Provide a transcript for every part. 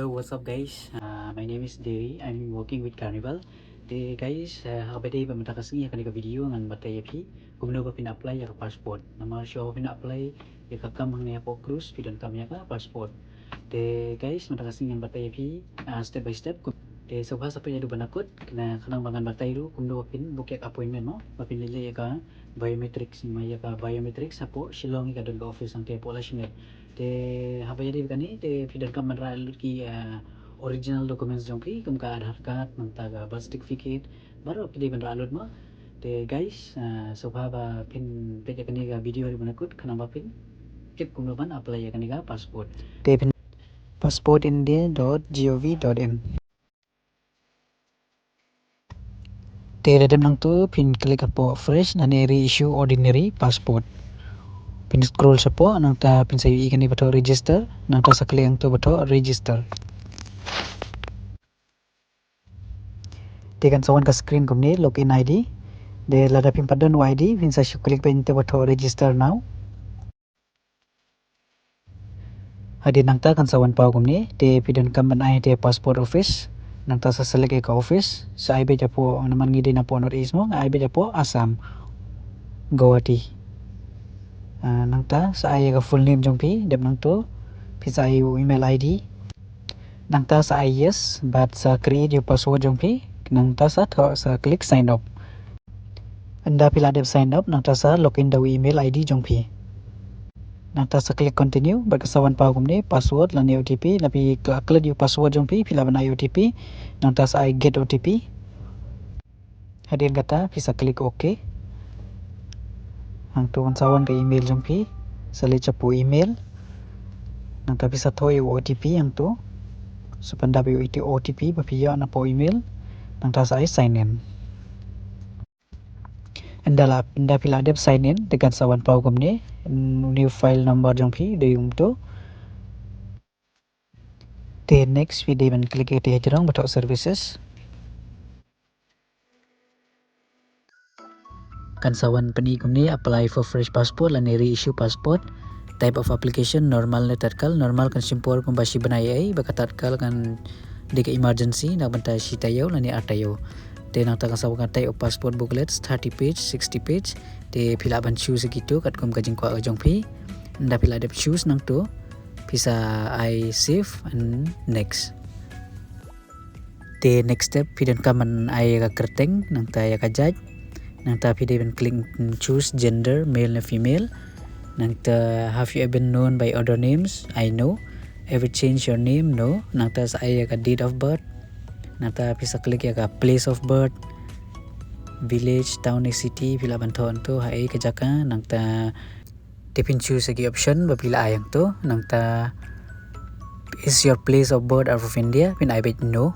Hello, what's up guys? My name is Derry. I'm working with Carnival. Guys, habade ba mata kasing ya kanika video ngan batay pi kumno ba pina-apply ya passport. Nama show pina-apply ya kakam hang ya po cruise pidon kam ya ka passport. Guys, mata kasing ngan batay pi step by step. Subha sa ya du banakot kena kanang bangan batay ru kumno pin book ya appointment no. Mapinili ya ka biometrics ni ya ka biometrics sapo silong ka don ka office ang po la shinget. Haba jadi kani pidon kam manra ki original documents jong pi kum ka Aadhaar card mantaga birth certificate baru pidi ban alud mo guys subha ba pin peja kani ga video ri banakut kana ba pin kip kum ban apply ya kani ga passport pin passportindia.gov.in redem nang tu pin klik apo fresh na reissue ordinary passport pin scroll sapo nang ta pin sayu ikani bato register nang ta sakli ang tu bato register tekan sawan ka screen kumni login ID lada pin padan ID pin sa klik pin te bato register now hadi nang ta kan sawan pau kumni pidon kam ban ai passport office nang ta sa select ka office sa ai be japo naman ngidi na po North mo ai be japo Assam Guwahati nang ta sa ai ka full name jong pi dem nang to pin sa ai email ID nang ta sa ai yes but sa create your password jong pi nang ta sa klik sign up anda pila dep sign up nang ta sa login daw email ID jong pi nang ta sa klik continue berkesawan pau kumni password lan OTP napi klik your password jong pi pila ban OTP nang ta sa get OTP hadir kata bisa klik OK ang tuan sawan ke email jong pi sali capu email nang ta bisa thoi OTP yang tu supanda bi OTP papiya na po email nang ta sa sign in anda pila dep sign in dengan sawan pau kumni new file number jong pi de yung tu next video man klik ite hejrong batok services kan sawan pani kumni apply for fresh passport lan reissue passport type of application normal ne tatkal normal kan simpor kum basi banai ai baka tatkal kan dika emergency na banta si tayo lan ni atayo nang ta sawan type of passport booklets 30 page 60 page pila ban choose gitu kat kum kajing kwa jong pi nda pila dep choose nang tu bisa I save and next next step pidon kaman ay ka kerteng nang ta ya kajaj nang ta pidon klik choose gender male and female nang ta have you ever been known by other names I know ever change your name no nang ta sa ay ka date of birth nang ta bisa klik ya ka place of birth village town city pila ban thon to hai ka jaka nang ta tipin choose lagi option babila ayang to nang ta is your place of birth out of India pin I bet no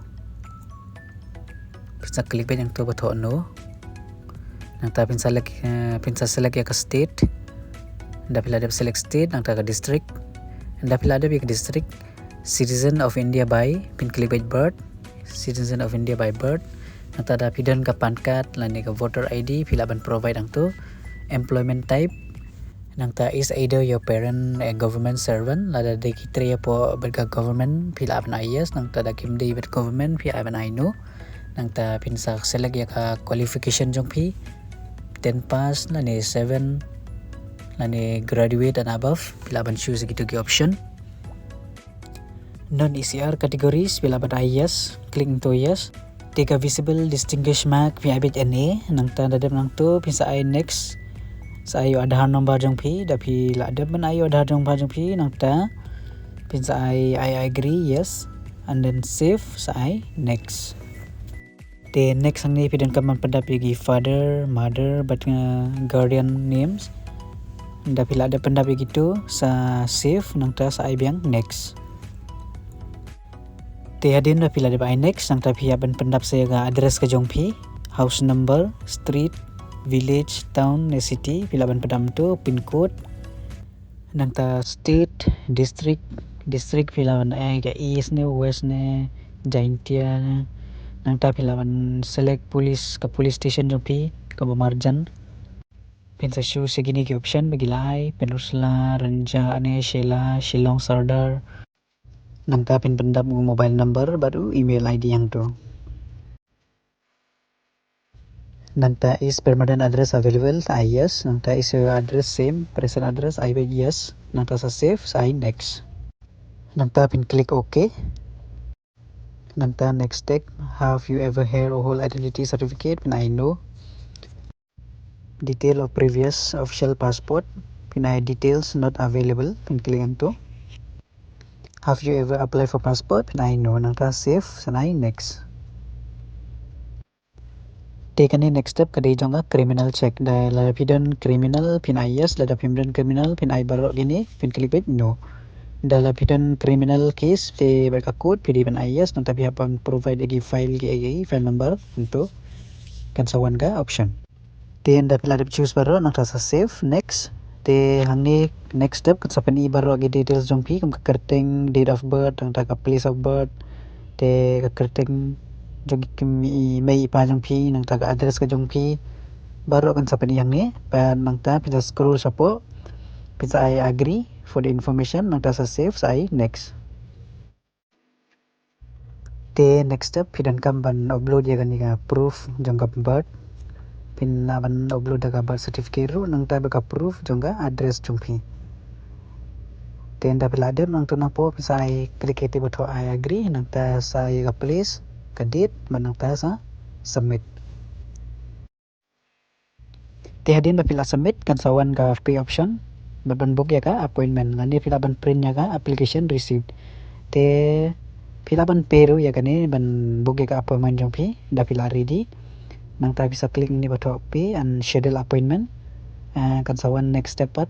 bisa klik ba yang to bato no nang ta pin select ya ka state nda pila dep select state nang ta ka district nda pila dep ya district citizen of India by pin klik by birth citizen of India by birth nang ta da pidon ka pan card lan ka voter ID pila ban provide ang to employment type nang ta is either your parent a government servant lada de kitre po berga government pila ban yes nang ta da kim de bet government pila ban I know nang ta pin sa select ya ka qualification jong pi 10 pass la ni 7 la ni graduate and above pila ban choose gitu ki option non ECR categories pila ban yes click to yes tiga visible distinguished mark pi abet NA nang ta dadap nang to pin sa I next sa ayo Aadhaar number jong pi da pi la dadap ban ayo Aadhaar number jong pi nang ta pin sa I agree yes and then save sa I next next ang ni pidon kaman pada pigi father mother but guardian names nda pila ada panda begitu sa save nang ta sa I biang next hadin na pila de next nang ta pia ban pendap saya ga address ka jong pi house number street village town city pila ban pedam tu pin code nang ta state district pila ban ai ga east ne west ne jaintia nang ta pila ban select police station jong pi ka Marjan pin sa show segini ki option bagilai penusla ranja ane shela shillong sardar Nangta pin pendap mobile number baru email ID yang tu. Nangta is permanent address available, I yes. Nangta is your address same, present address, I yes. Nangta sa save, I next. Nangta pin click OK. Nangta next step, have you ever had a whole identity certificate? Pin I know. Detail of previous official passport. Pin I details not available. Pin click into. Have you ever applied for passport? Pin I know. Nangta save, I next. Take any next step kadai jonga criminal check da la pidon criminal pin I yes la da pimdan criminal pin I baro gini pin klik bet no da la pidon criminal case pe berkakut pidi pin I yes nang tapi apa provide lagi file number untuk kan sawan ka option then da pila choose baro nang rasa save next te hangni next step kan sapen I baro gi details jong pi kam kerteng date of birth nang ta place of birth te kerteng jogi kimi mai pa jong pi nang ta address ka jong pi baru akan sapen yang ni pan nang ta pisa scroll sapo pisa I agree for the information nang ta sa save I next te next step pidan kam ban upload ya gani ka proof jong ka birth pin na ban upload ka birth certificate ru nang ta ka proof jong ka address jong pi te nda pila adem nang tu napo pisa I click ete bato I agree nang ta sa ka place ka date ban nang ta sa submit te hadin ba pila submit kan sawan ka pay option ban book ya ka appointment ngani pila ban print ya ka application received te pila ban peru ya kani ban book ya ka appointment jong pi da pila ready nang ta bisa klik ni bato pay and schedule appointment kan sawan next step pat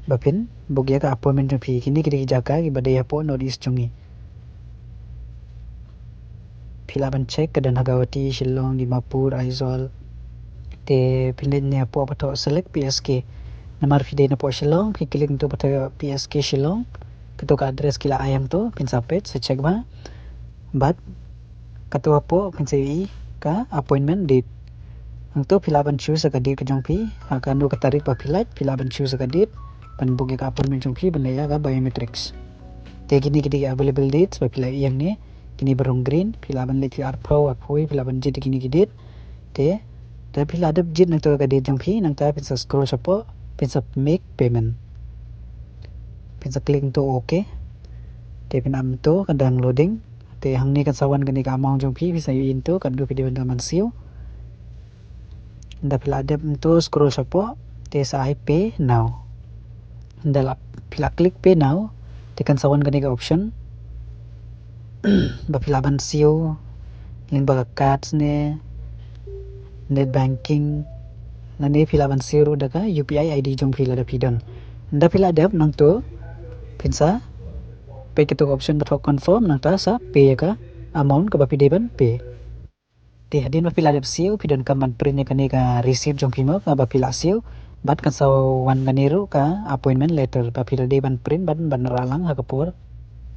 bapin book ya ka appointment jong pi kini kidi jaka ki badaya po notice jongi pila ban check kadan Hagawati Shillong Dimapur Aizawl te pilih ni apa bato select PSK namar fide na po Shillong klik tu bato PSK Shillong ketuk address kila ayam tu pin sapet se check ba but ketua po pin sei ka appointment date untuk pila ban choose ka date ka jong pi akan do ka tarikh pa pila ban choose ka date pan book ka appointment jong pi ban ya ka biometrics te gini gidi available dates pa pila yang ni kini barong green pila ban leki arpo apoi pila ban jid gini gidi te ta pila adap jid nang to ka date jong pi nang ta pin sa scroll sapo pin sa make payment pin sa click to okay te pin am to kadang loading te hang ni kan sawan gani ka amount jong pi bisa yu into kan do video man siu nda pila adap to scroll sapo te sa I pay now nda pila click pay now te kan sawan gani ka option ba pila ban siu link ba cards ne net banking nani pila ban siu daga UPI ID jong pila da pidon nda pila adap nang to pinsa pay ketuk option ba confirm nang ta sa pay ka amount ka ba pide ban pay te hadin ba pila adap siu pidon ka man print ne kani ka receipt jong pimo ka ba pila siu bat kan sa wan ganiru ka appointment letter ba pila de ban print ban ralang ha kapur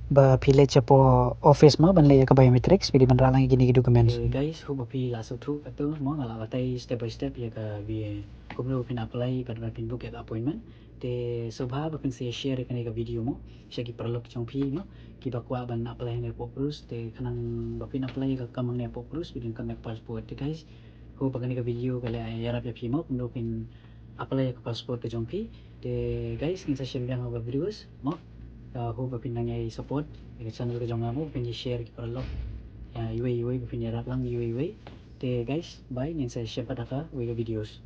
ba pile chapo office mo ban le ka biometrics pili ban ralang gini documents guys hu ba pi la so thu atu mo ngala batai step by step ya ka bi kumno pin apply ban pin book ya appointment te subha ba pin share kani ka video mo shagi perlok chong pi mo ki ba kwa ban apply ne po plus te kanang ba pin apply ka kamang ne po plus pin ka mek passport te guys hu ba kani ka video kala yarap ya pi mo kumno pin apply ka passport ka jong pi te guys kinsa share yang ka videos mo hu ba pin nangyay support ka channel ka jong mo pin share ki perlok iway pin yarap lang iway te guys bye ninsa share pa ka videos